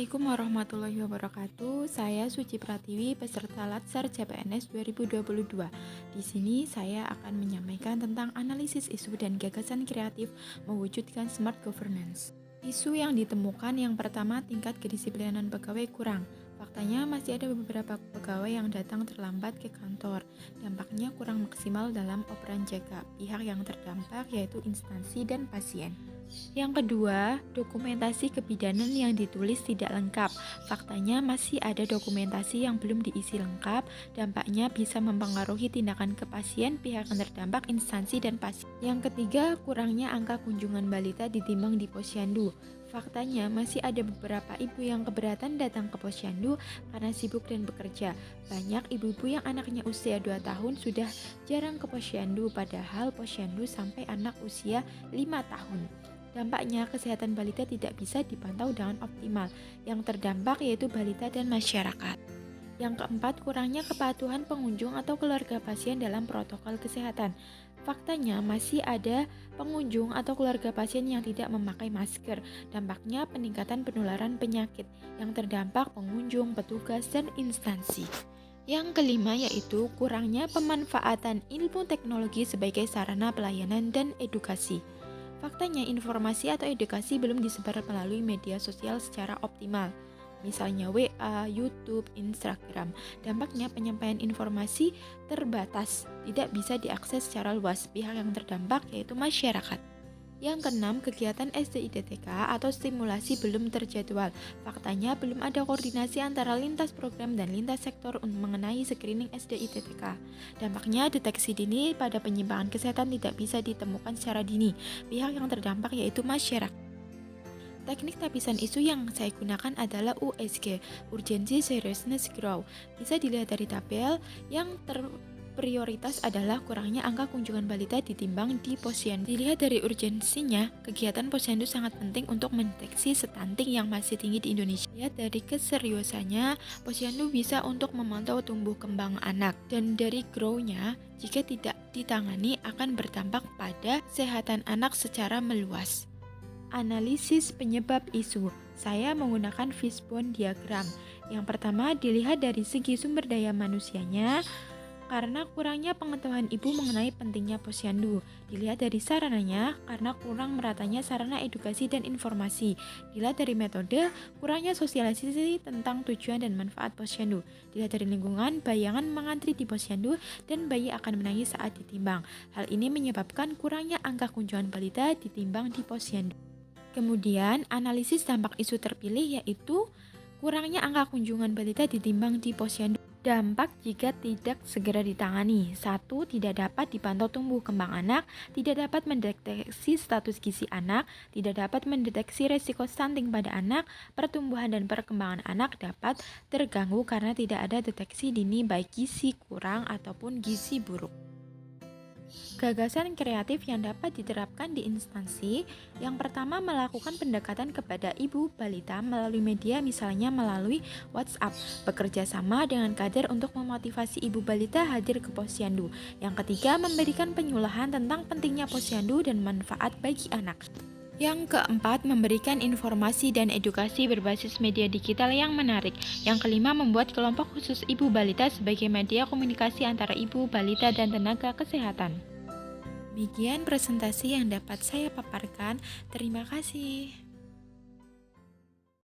Assalamualaikum warahmatullahi wabarakatuh. Saya Suci Pratiwi, peserta Latsar CPNS 2022. Di sini saya akan menyampaikan tentang analisis isu dan gagasan kreatif mewujudkan smart governance. Isu yang ditemukan yang pertama, tingkat kedisiplinan pegawai kurang. Faktanya masih ada beberapa pegawai yang datang terlambat ke kantor. Dampaknya kurang maksimal dalam operan jaga. Pihak yang terdampak yaitu instansi dan pasien. Yang kedua, dokumentasi kebidanan yang ditulis tidak lengkap. Faktanya masih ada dokumentasi yang belum diisi lengkap. Dampaknya bisa mempengaruhi tindakan ke pasien, pihak yang terdampak, instansi, dan pasien. Yang ketiga, kurangnya angka kunjungan balita ditimbang di posyandu. Faktanya masih ada beberapa ibu yang keberatan datang ke posyandu karena sibuk dan bekerja. Banyak ibu-ibu yang anaknya usia 2 tahun sudah jarang ke posyandu, padahal posyandu sampai anak usia 5 tahun. Dampaknya kesehatan balita tidak bisa dipantau dengan optimal. Yang terdampak yaitu balita dan masyarakat. Yang keempat, kurangnya kepatuhan pengunjung atau keluarga pasien dalam protokol kesehatan. Faktanya masih ada pengunjung atau keluarga pasien yang tidak memakai masker. Dampaknya peningkatan penularan penyakit. Yang terdampak pengunjung, petugas, dan instansi. Yang kelima yaitu kurangnya pemanfaatan ilmu teknologi sebagai sarana pelayanan dan edukasi. Faktanya informasi atau edukasi belum disebar melalui media sosial secara optimal. Misalnya WA, YouTube, Instagram. Dampaknya penyampaian informasi terbatas, tidak bisa diakses secara luas. Pihak yang terdampak yaitu masyarakat. Yang keenam, kegiatan SDITTK atau stimulasi belum terjadwal. Faktanya belum ada koordinasi antara lintas program dan lintas sektor untuk mengenai screening SDITTK. Dampaknya deteksi dini pada penyimpangan kesehatan tidak bisa ditemukan secara dini. Pihak yang terdampak yaitu masyarakat. Teknik tapisan isu yang saya gunakan adalah USG, Urgency Seriousness Grow. Bisa dilihat dari tabel yang prioritas adalah kurangnya angka kunjungan balita ditimbang di posyandu. Dilihat dari urgensinya, kegiatan posyandu sangat penting untuk mendeteksi stunting yang masih tinggi di Indonesia. Lihat dari keseriusannya, posyandu bisa untuk memantau tumbuh kembang anak. Dan dari grow-nya, jika tidak ditangani akan berdampak pada kesehatan anak secara meluas. Analisis penyebab isu. Saya menggunakan fishbone diagram. Yang pertama, dilihat dari segi sumber daya manusianya. Karena kurangnya pengetahuan ibu mengenai pentingnya posyandu. Dilihat dari sarananya, karena kurang meratanya sarana edukasi dan informasi. Dilihat dari metode, kurangnya sosialisasi tentang tujuan dan manfaat posyandu. Dilihat dari lingkungan, bayangan mengantri di posyandu dan bayi akan menangis saat ditimbang. Hal ini menyebabkan kurangnya angka kunjungan balita ditimbang di posyandu. Kemudian, analisis dampak isu terpilih yaitu kurangnya angka kunjungan balita ditimbang di posyandu. Dampak jika tidak segera ditangani. 1. Tidak dapat dipantau tumbuh kembang anak, tidak dapat mendeteksi status gizi anak, tidak dapat mendeteksi resiko stunting pada anak, pertumbuhan dan perkembangan anak dapat terganggu karena tidak ada deteksi dini baik gizi kurang ataupun gizi buruk. Gagasan kreatif yang dapat diterapkan di instansi. Yang pertama, melakukan pendekatan kepada ibu balita melalui media, misalnya melalui WhatsApp. Bekerja sama dengan kader untuk memotivasi ibu balita hadir ke posyandu. Yang ketiga, memberikan penyuluhan tentang pentingnya posyandu dan manfaat bagi anak. Yang keempat, memberikan informasi dan edukasi berbasis media digital yang menarik. Yang kelima, membuat kelompok khusus ibu balita sebagai media komunikasi antara ibu, balita, dan tenaga kesehatan. Demikian presentasi yang dapat saya paparkan. Terima kasih.